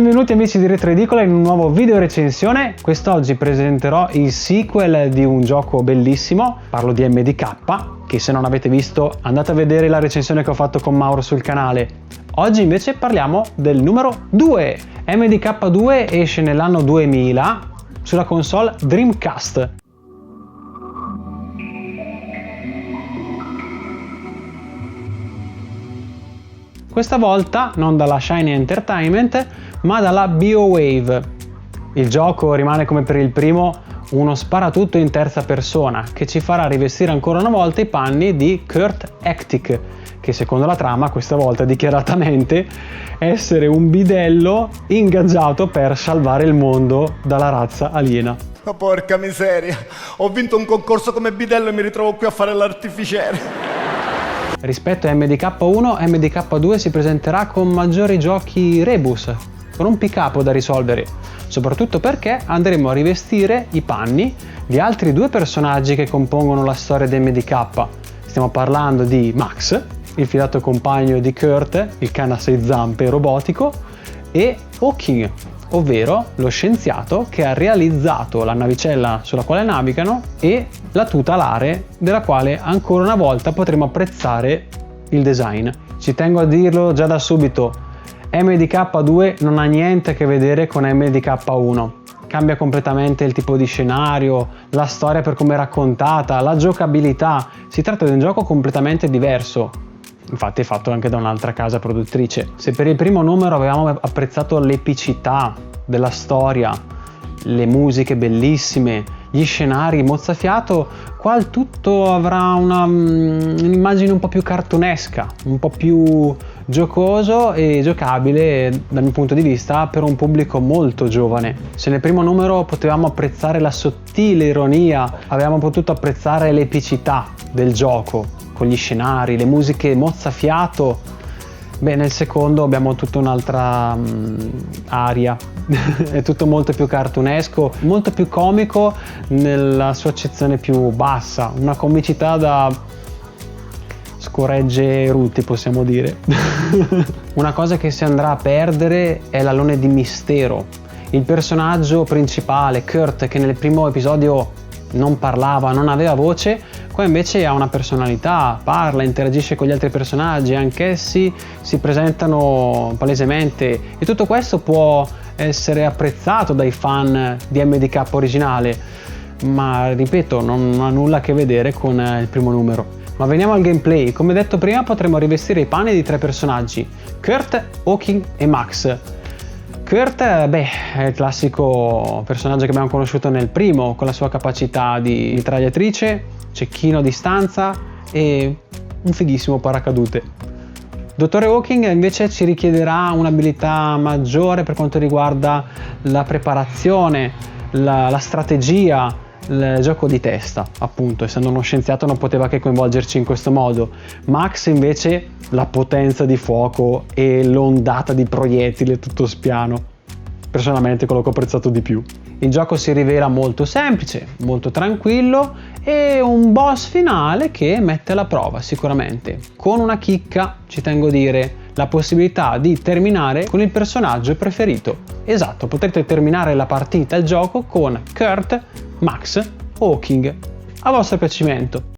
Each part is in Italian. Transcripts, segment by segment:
Benvenuti amici di Retro Edicola in un nuovo video recensione. Quest'oggi presenterò il sequel di un gioco bellissimo, parlo di MDK, che se non avete visto andate a vedere la recensione che ho fatto con Mauro sul canale. Oggi invece parliamo del numero 2. MDK 2 esce nell'anno 2000 sulla console Dreamcast. Questa volta non dalla Shiny Entertainment, ma dalla BioWave. Il gioco rimane come per il primo uno sparatutto in terza persona che ci farà rivestire ancora una volta i panni di Kurt Hectic, che secondo la trama questa volta dichiaratamente essere un bidello ingaggiato per salvare il mondo dalla razza aliena. Oh, porca miseria, ho vinto un concorso come bidello e mi ritrovo qui a fare l'artificiere. Rispetto a MDK1, MDK2 si presenterà con maggiori giochi rebus, con un pick-up da risolvere, soprattutto perché andremo a rivestire i panni di altri due personaggi che compongono la storia di MDK. Stiamo parlando di Max, il fidato compagno di Kurt, il cane a 6 zampe robotico, e Hawking, ovvero lo scienziato che ha realizzato la navicella sulla quale navigano e la tuta alare della quale ancora una volta potremo apprezzare il design. Ci tengo a dirlo già da subito, MDK2 non ha niente a che vedere con MDK1. Cambia completamente il tipo di scenario, la storia per come è raccontata, la giocabilità. Si tratta di un gioco completamente diverso. Infatti è fatto anche da un'altra casa produttrice. Se per il primo numero avevamo apprezzato l'epicità della storia, le musiche bellissime, gli scenari mozzafiato, qua il tutto avrà un'immagine un po' più cartunesca, un po' più giocoso e giocabile dal mio punto di vista per un pubblico molto giovane. Se nel primo numero potevamo apprezzare la sottile ironia, avevamo potuto apprezzare l'epicità del gioco con gli scenari, le musiche mozzafiato, beh, nel secondo abbiamo tutta un'altra aria. È tutto molto più cartunesco, molto più comico nella sua accezione più bassa, una comicità da scorregge rutti, possiamo dire. Una cosa che si andrà a perdere è l'alone di mistero. Il personaggio principale, Kurt, che nel primo episodio non parlava, non aveva voce, qua invece ha una personalità, parla, interagisce con gli altri personaggi, anch'essi si presentano palesemente, e tutto questo può essere apprezzato dai fan di MDK originale, ma ripeto, non ha nulla a che vedere con il primo numero. Ma veniamo al gameplay. Come detto prima, potremo rivestire i panni di tre personaggi: Kurt, Hawking e Max. Kurt, è il classico personaggio che abbiamo conosciuto nel primo, con la sua capacità di mitragliatrice, cecchino a distanza e un fighissimo paracadute. Dottore Hawking invece ci richiederà un'abilità maggiore per quanto riguarda la preparazione, la strategia, il gioco di testa, appunto, essendo uno scienziato non poteva che coinvolgerci in questo modo. Max invece la potenza di fuoco e l'ondata di proiettili, tutto spiano, personalmente quello che ho apprezzato di più. Il gioco si rivela molto semplice, molto tranquillo e un boss finale che mette alla prova sicuramente, con una chicca, ci tengo a dire, la possibilità di terminare con il personaggio preferito. Esatto, potrete terminare la partita, il gioco, con Kurt, Max, Hawking, a vostro piacimento.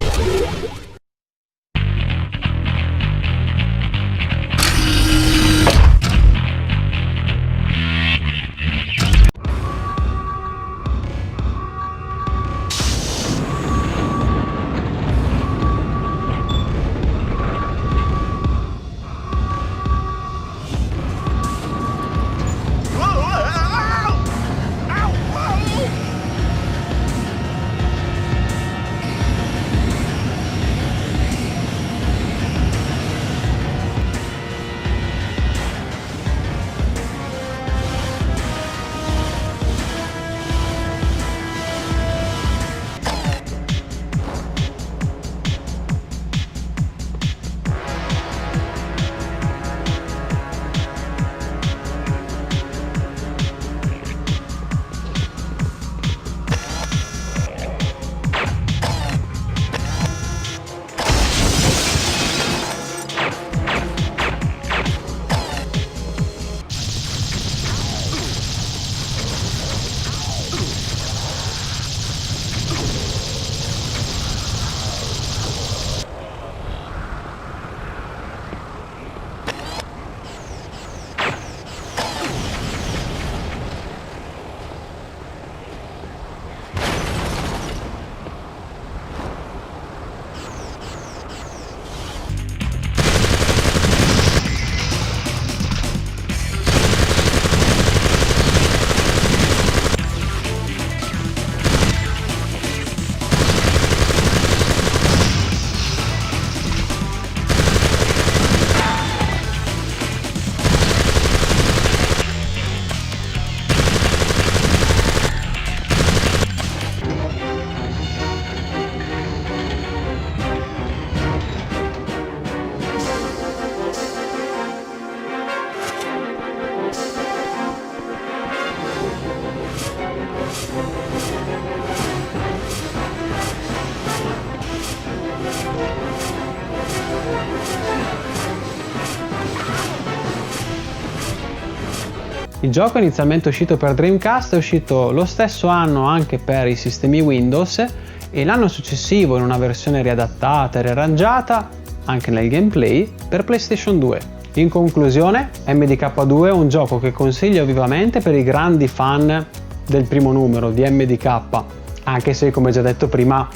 Il gioco è inizialmente uscito per Dreamcast, è uscito lo stesso anno anche per i sistemi Windows e l'anno successivo in una versione riadattata e riarrangiata anche nel gameplay per PlayStation 2. In conclusione, MDK2 è un gioco che consiglio vivamente per i grandi fan del primo numero di MDK, anche se come già detto prima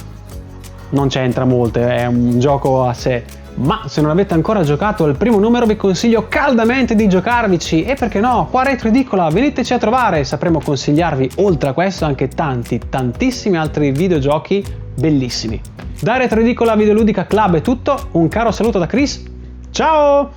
non c'entra molto, è un gioco a sé. Ma se non avete ancora giocato al primo numero vi consiglio caldamente di giocarvici e perché no, qua a Retro Edicola veniteci a trovare, sapremo consigliarvi oltre a questo anche tantissimi altri videogiochi bellissimi. Da Retro Edicola Videoludica Club è tutto, un caro saluto da Chris, ciao!